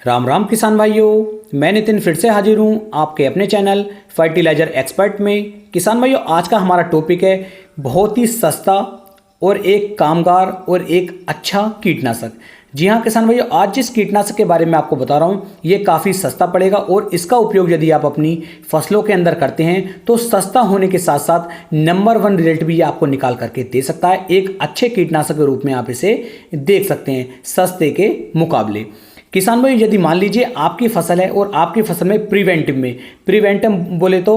राम राम किसान भाइयों, मैं नितिन फिर से हाजिर हूँ आपके अपने चैनल फर्टिलाइजर एक्सपर्ट में। किसान भाइयों, आज का हमारा टॉपिक है बहुत ही सस्ता और एक कामगार और एक अच्छा कीटनाशक। जी हाँ किसान भाइयों, आज जिस कीटनाशक के बारे में आपको बता रहा हूँ ये काफ़ी सस्ता पड़ेगा और इसका उपयोग यदि आप अपनी फसलों के अंदर करते हैं तो सस्ता होने के साथ साथ नंबर 1 रिजल्ट भी ये आपको निकाल करके दे सकता है। एक अच्छे कीटनाशक के रूप में आप इसे देख सकते हैं सस्ते के मुकाबले। किसान भाई, यदि मान लीजिए आपकी फसल है और आपकी फसल में प्रिवेंटिव बोले तो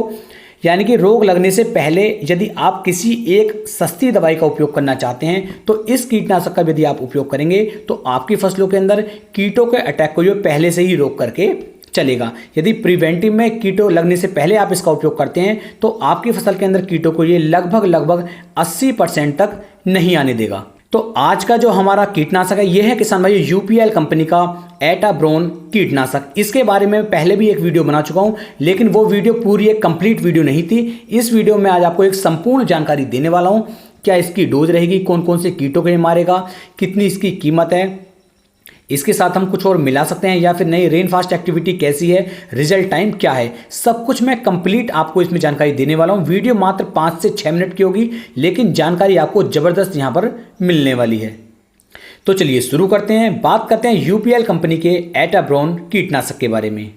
यानी कि रोग लगने से पहले यदि आप किसी एक सस्ती दवाई का उपयोग करना चाहते हैं तो इस कीटनाशक का यदि आप उपयोग करेंगे तो आपकी फसलों के अंदर कीटों के अटैक को जो पहले से ही रोक करके चलेगा। यदि प्रिवेंटिव में कीटों लगने से पहले आप इसका उपयोग करते हैं तो आपकी फसल के अंदर कीटों को ये लगभग 80% तक नहीं आने देगा। तो आज का जो हमारा कीटनाशक है यह है किसान भाई यूपीएल कंपनी का एटाब्रोन कीटनाशक। इसके बारे में पहले भी एक वीडियो बना चुका हूं, लेकिन वो वीडियो पूरी एक कंप्लीट वीडियो नहीं थी। इस वीडियो में आज आपको एक संपूर्ण जानकारी देने वाला हूं। क्या इसकी डोज रहेगी, कौन कौन से कीटों को ये मारेगा, कितनी इसकी कीमत है, इसके साथ हम कुछ और मिला सकते हैं या फिर नहीं, रेन फास्ट एक्टिविटी कैसी है, रिजल्ट टाइम क्या है, सब कुछ मैं कंप्लीट आपको इसमें जानकारी देने वाला हूं। वीडियो मात्र 5 से 6 मिनट की होगी, लेकिन जानकारी आपको जबरदस्त यहां पर मिलने वाली है। तो चलिए शुरू करते हैं। बात करते हैं यूपीएल कंपनी के एटाब्रोन कीटनाशक के बारे में।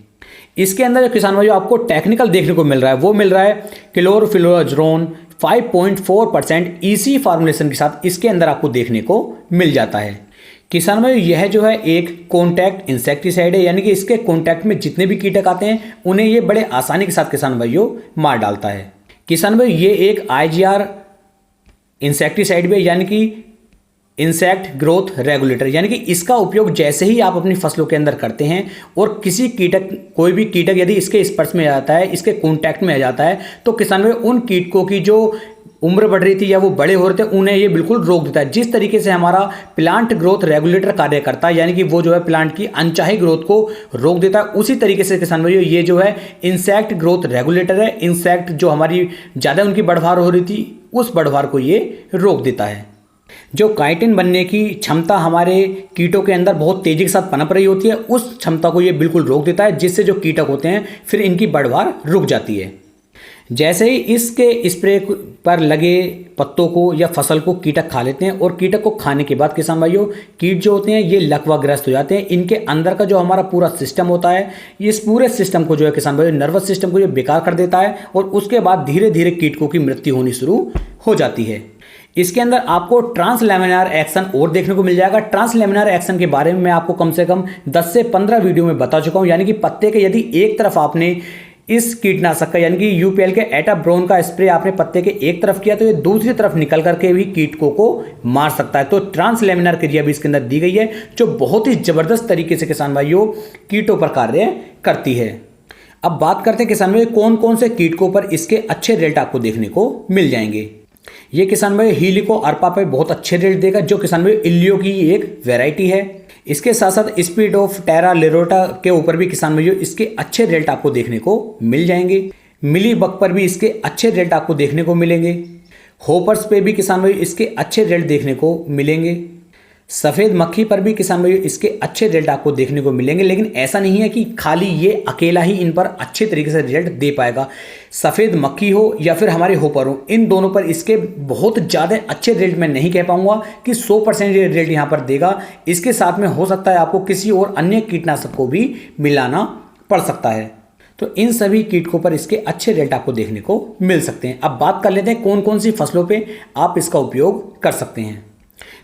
इसके अंदर जो किसान भाइयों आपको टेक्निकल देखने को मिल रहा है वो मिल रहा है क्लोरोफिलोजरोन 5.4% ईसी फार्मूलेशन के साथ इसके अंदर आपको देखने को मिल जाता है। किसान भाई, यह जो है एक कॉन्टैक्ट इंसेक्टिसाइड है, यानी कि इसके कॉन्टैक्ट में जितने भी कीटक आते हैं उन्हें ये बड़े आसानी के साथ किसान भाइयों मार डालता है। किसान भाई, ये एक आईजीआर इंसेक्टिसाइड भी है, यानी कि इंसेक्ट ग्रोथ रेगुलेटर, यानी कि इसका उपयोग जैसे ही आप अपनी फसलों के अंदर करते हैं और किसी कीटक कोई भी कीटक यदि इसके स्पर्श में आ जाता है, इसके कॉन्टैक्ट में आ जाता है तो किसान भाई उन कीटकों की जो उम्र बढ़ रही थी या वो बड़े हो रहे थे उन्हें ये बिल्कुल रोक देता है। जिस तरीके से हमारा प्लांट ग्रोथ रेगुलेटर कार्य करता है, यानी कि वो जो है प्लांट की अनचाही ग्रोथ को रोक देता है, उसी तरीके से किसान भाइयों ये जो है इंसेक्ट ग्रोथ रेगुलेटर है। इंसेक्ट जो हमारी ज़्यादा उनकी बढ़वार हो रही थी उस बढ़वार को ये रोक देता है। जो काइटिन बनने की क्षमता हमारे कीटों के अंदर बहुत तेजी के साथ पनप रही होती है उस क्षमता को ये बिल्कुल रोक देता है, जिससे जो कीटक होते हैं फिर इनकी बढ़वार रुक जाती है। जैसे ही इसके स्प्रे पर लगे पत्तों को या फसल को कीटक खा लेते हैं और कीटक को खाने के बाद किसान भाइयों कीट जो होते हैं ये लकवाग्रस्त हो जाते हैं। इनके अंदर का जो हमारा पूरा सिस्टम होता है इस पूरे सिस्टम को जो है किसान भाइयों नर्वस सिस्टम को ये बेकार कर देता है और उसके बाद धीरे धीरे कीटकों की मृत्यु होनी शुरू हो जाती है। इसके अंदर आपको ट्रांसलेमिनार एक्शन और देखने को मिल जाएगा। ट्रांसलेमिनार एक्शन के बारे में मैं आपको कम से कम 10 से 15 वीडियो में बता चुका हूं, यानी कि पत्ते के यदि एक तरफ आपने इस कीटनाशक का यानी कि यूपीएल के एटाब्रोन का स्प्रे आपने पत्ते के एक तरफ किया तो ये दूसरी तरफ निकल करके भी कीटकों को मार सकता है। तो ट्रांसलेमिनार क्रिया भी इसके अंदर दी गई है जो बहुत ही जबरदस्त तरीके से किसान भाइयों कीटों पर कार्य करती है। अब बात करते हैं किसान भाइयों कौन कौन से कीटकों पर इसके अच्छे रिजल्ट आपको देखने को मिल जाएंगे। ये किसान भाई हीलिको अर्पा पे बहुत अच्छे रिजल्ट देगा, जो किसान भाई इल्लियो की एक वेराइटी है। इसके साथ साथ स्पीड ऑफ टेरा लेरोटा के ऊपर भी किसान भाइयों इसके अच्छे रिजल्ट आपको देखने को मिल जाएंगे। मिली बग पर भी इसके अच्छे रिजल्ट आपको देखने को मिलेंगे। होपर्स पे भी किसान भाइयों इसके अच्छे रिजल्ट देखने को मिलेंगे। सफ़ेद मक्खी पर भी किसान भाइयों इसके अच्छे रिजल्ट आपको देखने को मिलेंगे, लेकिन ऐसा नहीं है कि खाली ये अकेला ही इन पर अच्छे तरीके से रिजल्ट दे पाएगा। सफ़ेद मक्खी हो या फिर हमारे होपर हो, इन दोनों पर इसके बहुत ज़्यादा अच्छे रिजल्ट मैं नहीं कह पाऊंगा कि 100% ये रिजल्ट यहाँ पर देगा। इसके साथ में हो सकता है आपको किसी और अन्य कीटनाशक को भी मिलाना पड़ सकता है। तो इन सभी कीटकों पर इसके अच्छे रिजल्ट आपको देखने को मिल सकते हैं। अब बात कर लेते हैं कौन कौन सी फसलों पर आप इसका उपयोग कर सकते हैं।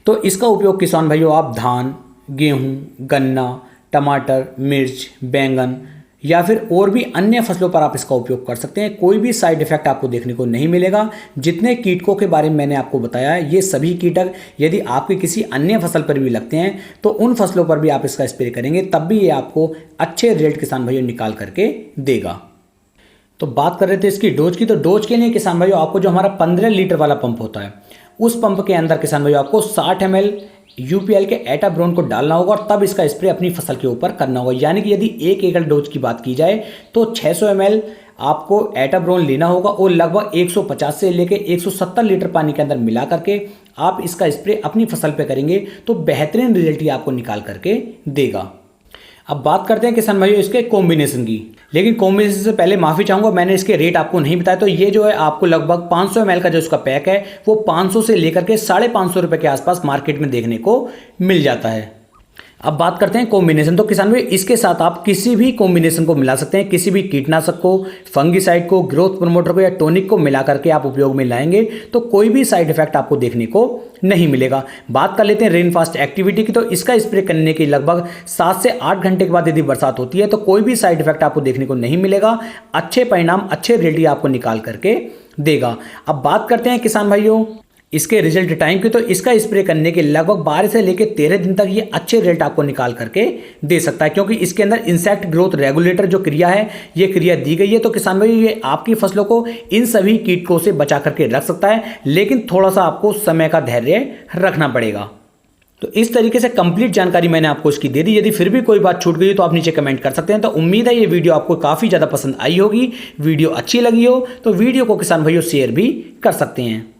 तो इसका उपयोग किसान भाइयों आप धान, गेहूं, गन्ना, टमाटर, मिर्च, बैंगन या फिर और भी अन्य फसलों पर आप इसका उपयोग कर सकते हैं। कोई भी साइड इफेक्ट आपको देखने को नहीं मिलेगा। जितने कीटकों के बारे में मैंने आपको बताया है ये सभी कीटक यदि आपकी किसी अन्य फसल पर भी लगते हैं तो उन फसलों पर भी आप इसका स्प्रे करेंगे तब भी ये आपको अच्छे रिजल्ट किसान भाइयों निकाल करके देगा। तो बात कर रहे थे इसकी डोज की, तो डोज के लिए किसान भाइयों आपको जो हमारा 15 लीटर वाला पंप होता है उस पंप के अंदर किसान भाइयों आपको 60 ml यूपीएल के एटाब्रोन को डालना होगा और तब इसका स्प्रे अपनी फसल के ऊपर करना होगा। यानी कि यदि 1 एकड़ डोज की बात की जाए तो 600 ml आपको एटाब्रोन लेना होगा और लगभग 150 से लेकर 170 लीटर पानी के अंदर मिला करके आप इसका स्प्रे अपनी फसल पे करेंगे तो बेहतरीन रिजल्ट ही आपको निकाल करके देगा। अब बात करते हैं किसान भाइयों इसके कॉम्बिनेशन की। लेकिन कॉम्बिनेशन से पहले माफ़ी चाहूँगा, मैंने इसके रेट आपको नहीं बताया। तो ये जो है आपको लगभग 500 ml का जो उसका पैक है वो 500 से लेकर के 550 रुपये के आसपास मार्केट में देखने को मिल जाता है। अब बात करते हैं कॉम्बिनेशन। तो किसान भाई इसके साथ आप किसी भी कॉम्बिनेशन को मिला सकते हैं, किसी भी कीटनाशक को, फंगीसाइड को, ग्रोथ प्रमोटर को या टॉनिक को मिला करके आप उपयोग में लाएंगे तो कोई भी साइड इफेक्ट आपको देखने को नहीं मिलेगा। बात कर लेते हैं रेन फास्ट एक्टिविटी की। तो इसका स्प्रे करने के लगभग 7 से 8 घंटे के बाद यदि बरसात होती है तो कोई भी साइड इफेक्ट आपको देखने को नहीं मिलेगा। अच्छे परिणाम, अच्छे रिजल्ट आपको निकाल करके देगा। अब बात करते हैं किसान भाइयों इसके रिजल्ट टाइम की। तो इसका स्प्रे करने के लगभग 12 से लेकर 13 दिन तक ये अच्छे रिजल्ट आपको निकाल करके दे सकता है, क्योंकि इसके अंदर इंसेक्ट ग्रोथ रेगुलेटर जो क्रिया है ये क्रिया दी गई है। तो किसान भाई ये आपकी फसलों को इन सभी कीटों से बचा करके रख सकता है, लेकिन थोड़ा सा आपको समय का धैर्य रखना पड़ेगा। तो इस तरीके से कंप्लीट जानकारी मैंने आपको इसकी दे दी। यदि फिर भी कोई बात छूट गई तो आप नीचे कमेंट कर सकते हैं। तो उम्मीद है ये वीडियो आपको काफ़ी ज़्यादा पसंद आई होगी। वीडियो अच्छी लगी हो तो वीडियो को किसान भाइयों शेयर भी कर सकते हैं।